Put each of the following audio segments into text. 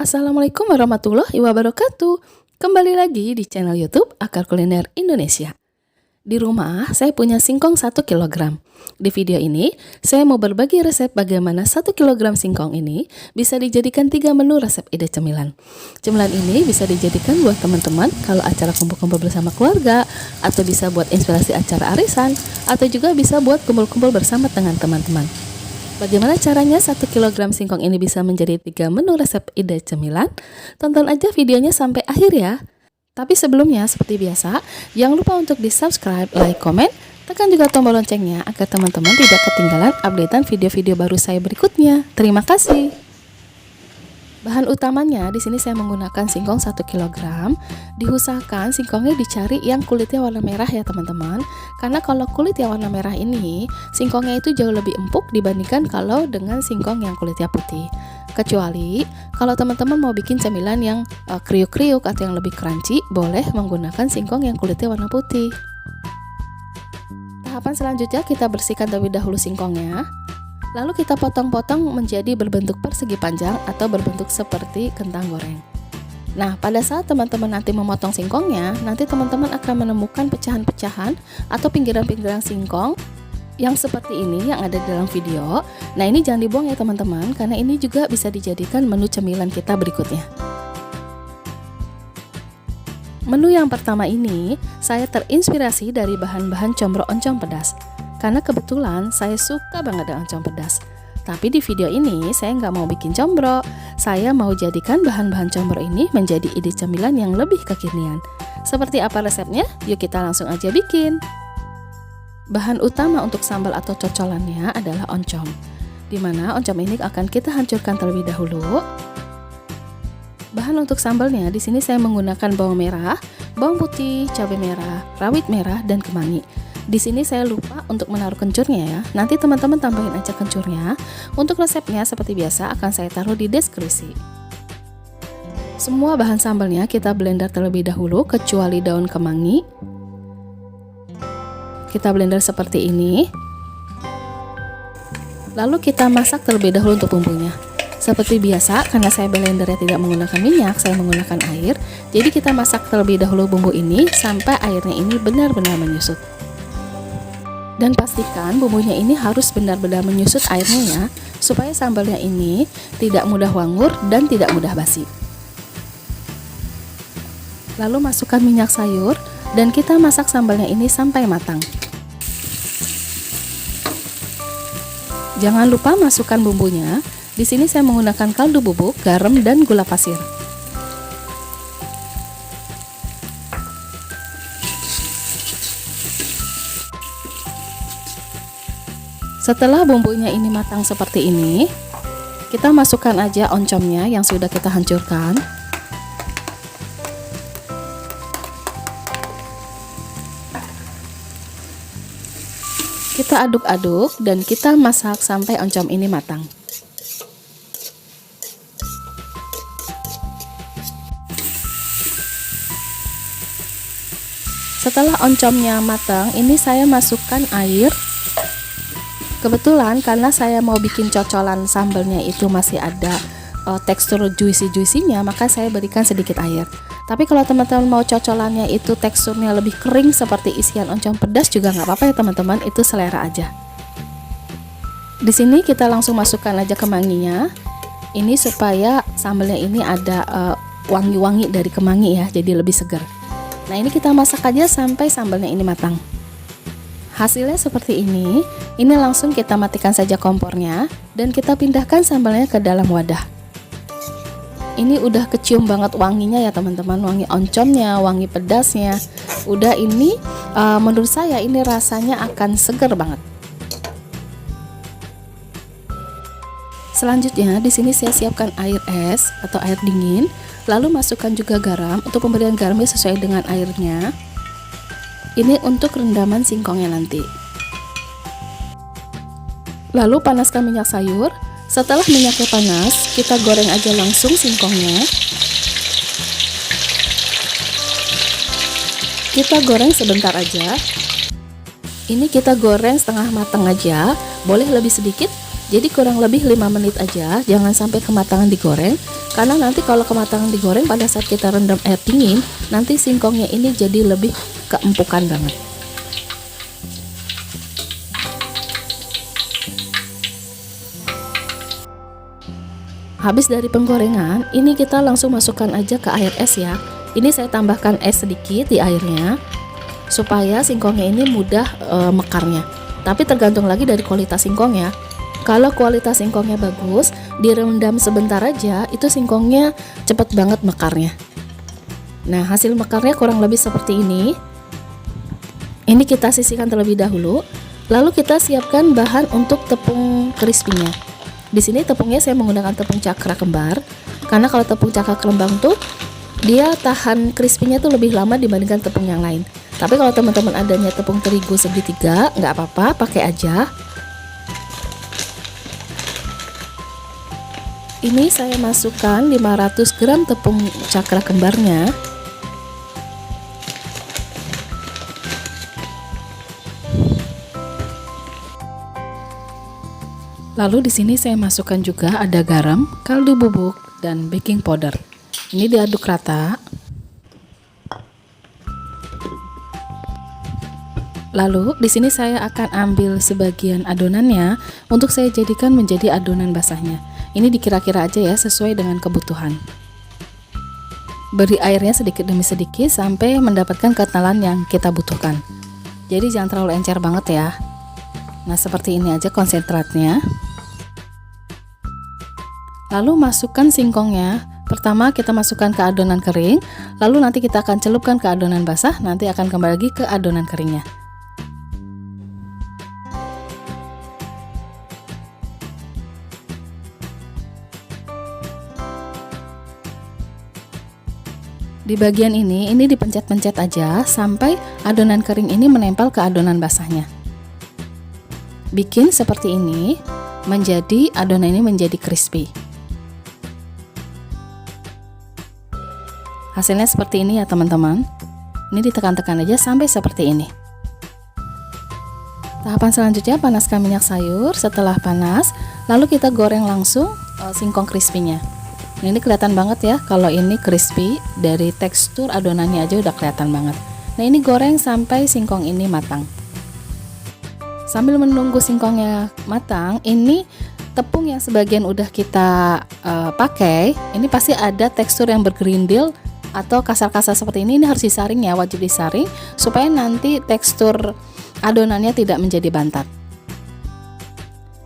Assalamualaikum warahmatullahi wabarakatuh. Kembali lagi di channel YouTube Akar Kuliner Indonesia. Di rumah saya punya singkong 1 kg. Di video ini saya mau berbagi resep bagaimana 1 kg singkong ini bisa dijadikan 3 menu resep ide cemilan. Cemilan ini bisa dijadikan buat teman-teman kalau acara kumpul-kumpul bersama keluarga, atau bisa buat inspirasi acara arisan, atau juga bisa buat kumpul-kumpul bersama dengan teman-teman. Bagaimana caranya 1 kg singkong ini bisa menjadi 3 menu resep ide cemilan? Tonton aja videonya sampai akhir ya. Tapi sebelumnya, seperti biasa, jangan lupa untuk di subscribe, like, komen, tekan juga tombol loncengnya agar teman-teman tidak ketinggalan updatean video-video baru saya berikutnya. Terima kasih. Bahan utamanya di sini saya menggunakan singkong 1 kg. Diusahakan singkongnya dicari yang kulitnya warna merah ya teman-teman. Karena kalau kulit yang warna merah ini, singkongnya itu jauh lebih empuk dibandingkan kalau dengan singkong yang kulitnya putih. Kecuali kalau teman-teman mau bikin cemilan yang kriuk-kriuk atau yang lebih crunchy, boleh menggunakan singkong yang kulitnya warna putih. Tahapan selanjutnya kita bersihkan terlebih dahulu singkongnya. Lalu kita potong-potong menjadi berbentuk persegi panjang atau berbentuk seperti kentang goreng. Nah, pada saat teman-teman nanti memotong singkongnya, nanti teman-teman akan menemukan pecahan-pecahan atau pinggiran-pinggiran singkong yang seperti ini yang ada di dalam video. Nah, ini jangan dibuang ya teman-teman, karena ini juga bisa dijadikan menu cemilan kita berikutnya. Menu yang pertama ini, saya terinspirasi dari bahan-bahan combro oncom pedas. Karena kebetulan saya suka banget dengan oncom pedas. Tapi di video ini saya nggak mau bikin combro. Saya mau jadikan bahan-bahan combro ini menjadi ide cemilan yang lebih kekinian. Seperti apa resepnya? Yuk kita langsung aja bikin. Bahan utama untuk sambal atau cocolannya adalah oncom. Dimana oncom ini akan kita hancurkan terlebih dahulu. Bahan untuk sambalnya di sini saya menggunakan bawang merah, bawang putih, cabai merah, rawit merah, dan kemangi. Di sini saya lupa untuk menaruh kencurnya ya. Nanti teman-teman tambahin aja kencurnya. Untuk resepnya seperti biasa akan saya taruh di deskripsi. Semua bahan sambalnya kita blender terlebih dahulu kecuali daun kemangi. Kita blender seperti ini. Lalu kita masak terlebih dahulu untuk bumbunya. Seperti biasa, karena saya blendernya tidak menggunakan minyak, saya menggunakan air. Jadi kita masak terlebih dahulu bumbu ini sampai airnya ini benar-benar menyusut. Dan pastikan bumbunya ini harus benar-benar menyusut airnya ya, supaya sambalnya ini tidak mudah wangur dan tidak mudah basi. Lalu masukkan minyak sayur dan kita masak sambalnya ini sampai matang. Jangan lupa masukkan bumbunya. Di sini saya menggunakan kaldu bubuk, garam, dan gula pasir. Setelah bumbunya ini matang seperti ini, kita masukkan aja oncomnya yang sudah kita hancurkan. Kita aduk-aduk dan kita masak sampai oncom ini matang. Setelah oncomnya matang, ini saya masukkan air. Kebetulan karena saya mau bikin cocolan sambalnya itu masih ada tekstur juicy-juicy-nya, maka saya berikan sedikit air. Tapi kalau teman-teman mau cocolannya itu teksturnya lebih kering seperti isian oncom pedas juga nggak apa-apa ya teman-teman, itu selera aja. Di sini kita langsung masukkan aja kemanginya. Ini supaya sambalnya ini ada wangi-wangi dari kemangi ya, jadi lebih segar. Nah, ini kita masak aja sampai sambalnya ini matang. Hasilnya seperti ini. Ini langsung kita matikan saja kompornya dan kita pindahkan sambalnya ke dalam wadah. Ini udah kecium banget wanginya ya teman-teman, wangi oncomnya, wangi pedasnya. Udah ini menurut saya ini rasanya akan segar banget. Selanjutnya di sini saya siapkan air es atau air dingin, lalu masukkan juga garam. Untuk pemberian garamnya sesuai dengan airnya. Ini untuk rendaman singkongnya nanti. Lalu panaskan minyak sayur. Setelah minyaknya panas, kita goreng aja langsung singkongnya. Kita goreng sebentar aja. Ini kita goreng setengah matang aja, boleh lebih sedikit Jadi kurang lebih 5 menit aja, jangan sampai kematangan digoreng, karena nanti kalau kematangan digoreng pada saat kita rendam air dingin, nanti singkongnya ini jadi lebih keempukan banget. Habis dari penggorengan, ini kita langsung masukkan aja ke air es ya. Ini saya tambahkan es sedikit di airnya, supaya singkongnya ini mudah mekarnya. Tapi tergantung lagi dari kualitas singkongnya. Kalau kualitas singkongnya bagus, direndam sebentar aja, itu singkongnya cepet banget mekarnya. Nah, hasil mekarnya kurang lebih seperti ini. Ini kita sisihkan terlebih dahulu, lalu kita siapkan bahan untuk tepung crispy-nya. Di sini tepungnya saya menggunakan tepung cakra kembar, karena kalau tepung cakra kembang tuh dia tahan crispy-nya tuh lebih lama dibandingkan tepung yang lain. Tapi kalau teman-teman adanya tepung terigu segitiga, nggak apa-apa, pakai aja. Ini saya masukkan 500 gram tepung cakra kembarnya. Lalu di sini saya masukkan juga ada garam, kaldu bubuk, dan baking powder. Ini diaduk rata. Lalu di sini saya akan ambil sebagian adonannya untuk saya jadikan menjadi adonan basahnya. Ini dikira-kira aja ya, sesuai dengan kebutuhan. Beri airnya sedikit demi sedikit sampai mendapatkan ketenalan yang kita butuhkan. Jadi jangan terlalu encer banget ya. Nah, seperti ini aja konsentratnya. Lalu masukkan singkongnya. Pertama kita masukkan ke adonan kering, lalu nanti kita akan celupkan ke adonan basah, nanti akan kembali lagi ke adonan keringnya. Di bagian ini dipencet-pencet aja sampai adonan kering ini menempel ke adonan basahnya. Bikin seperti ini, adonan ini menjadi crispy. Hasilnya seperti ini ya teman-teman. Ini ditekan-tekan aja sampai seperti ini. Tahapan selanjutnya panaskan minyak sayur. Setelah panas, lalu kita goreng langsung singkong crispy-nya. Ini kelihatan banget ya kalau ini crispy, dari tekstur adonannya aja udah kelihatan banget. Nah, ini goreng sampai singkong ini matang. Sambil menunggu singkongnya matang, ini tepung yang sebagian udah kita pakai, ini pasti ada tekstur yang bergerindil atau kasar-kasar seperti ini harus disaring ya, wajib disaring supaya nanti tekstur adonannya tidak menjadi bantat.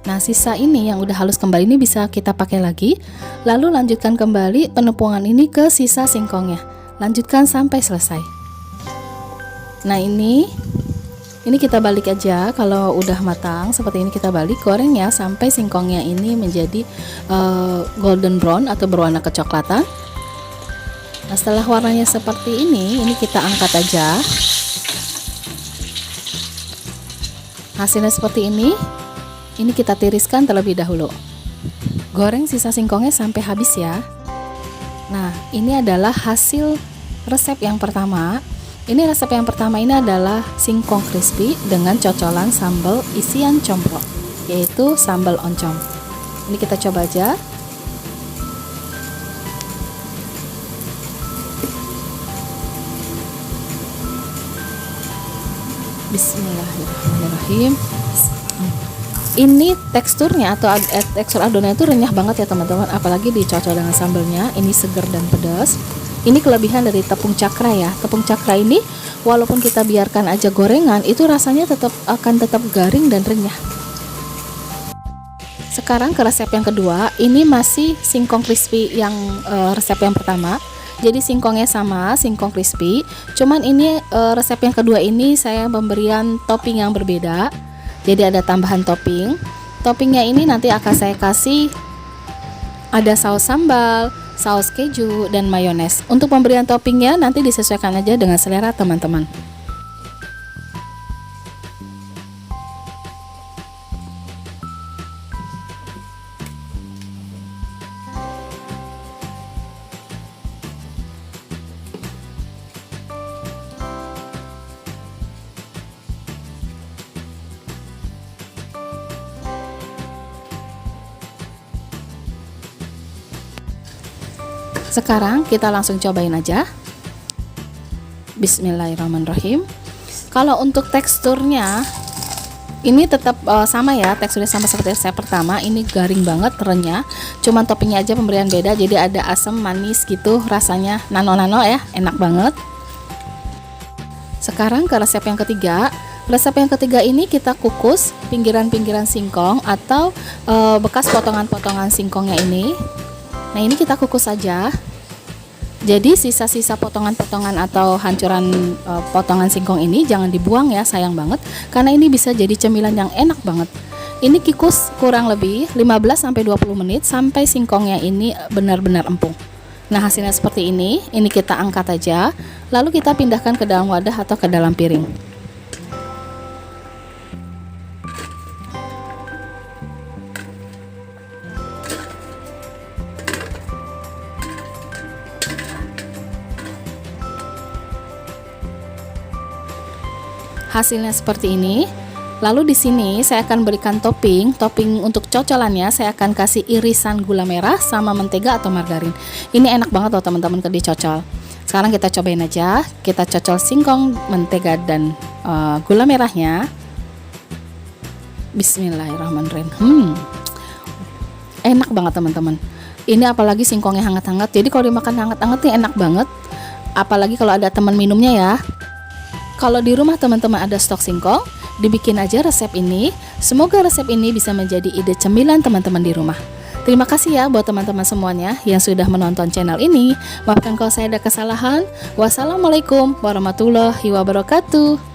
Nah, sisa ini yang udah halus kembali ini bisa kita pakai lagi. Lalu lanjutkan kembali penepungan ini ke sisa singkongnya. Lanjutkan sampai selesai. Nah, ini kita balik aja. Kalau udah matang seperti ini kita balik, goreng ya sampai singkongnya ini menjadi golden brown atau berwarna kecoklatan. Nah, setelah warnanya seperti ini kita angkat aja. Hasilnya seperti ini. Ini kita tiriskan terlebih dahulu. Goreng sisa singkongnya sampai habis ya. Nah, ini adalah hasil resep yang pertama. Ini resep yang pertama ini adalah singkong crispy dengan cocolan sambal isian complok, yaitu sambal oncom. Ini kita coba aja. Bismillahirrahmanirrahim. Ini teksturnya atau tekstur adonan itu renyah banget ya teman-teman, apalagi dicocol dengan sambalnya. Ini segar dan pedas. Ini kelebihan dari tepung cakra ya. Tepung cakra ini walaupun kita biarkan aja gorengan, itu rasanya akan tetap garing dan renyah. Sekarang ke resep yang kedua. Ini masih singkong crispy yang resep yang pertama. Jadi singkongnya sama, singkong crispy. Cuman ini resep yang kedua ini saya pemberian topping yang berbeda. Jadi ada tambahan topping. Toppingnya ini nanti akan saya kasih ada saus sambal, saus keju, dan mayones. Untuk pemberian toppingnya nanti disesuaikan aja dengan selera teman-teman. Sekarang kita langsung cobain aja. Bismillahirrahmanirrahim. Kalau untuk teksturnya ini tetap sama ya, teksturnya sama seperti resep pertama. Ini garing banget, renyah. Cuman toppingnya aja pemberian beda, jadi ada asam manis gitu, rasanya nano-nano ya, enak banget. Sekarang ke resep yang ketiga. Resep yang ketiga ini kita kukus pinggiran-pinggiran singkong atau bekas potongan-potongan singkongnya ini. Nah, ini kita kukus saja. Jadi sisa-sisa potongan-potongan atau hancuran potongan singkong ini jangan dibuang ya, sayang banget, karena ini bisa jadi cemilan yang enak banget. Ini kukus kurang lebih 15-20 menit sampai singkongnya ini benar-benar empuk. Nah, hasilnya seperti ini kita angkat aja, lalu kita pindahkan ke dalam wadah atau ke dalam piring. Hasilnya seperti ini. Lalu di sini saya akan berikan topping untuk cocolannya. Saya akan kasih irisan gula merah sama mentega atau margarin. Ini enak banget loh teman-teman kalau dicocol. Sekarang kita cobain aja. Kita cocol singkong, mentega dan gula merahnya. Bismillahirrahmanirrahim. Enak banget teman-teman. Ini apalagi singkongnya hangat-hangat. Jadi kalau dimakan hangat-hangat nih enak banget. Apalagi kalau ada teman minumnya ya. Kalau di rumah teman-teman ada stok singkong, dibikin aja resep ini. Semoga resep ini bisa menjadi ide cemilan teman-teman di rumah. Terima kasih ya buat teman-teman semuanya yang sudah menonton channel ini. Maafkan kalau saya ada kesalahan. Wassalamualaikum warahmatullahi wabarakatuh.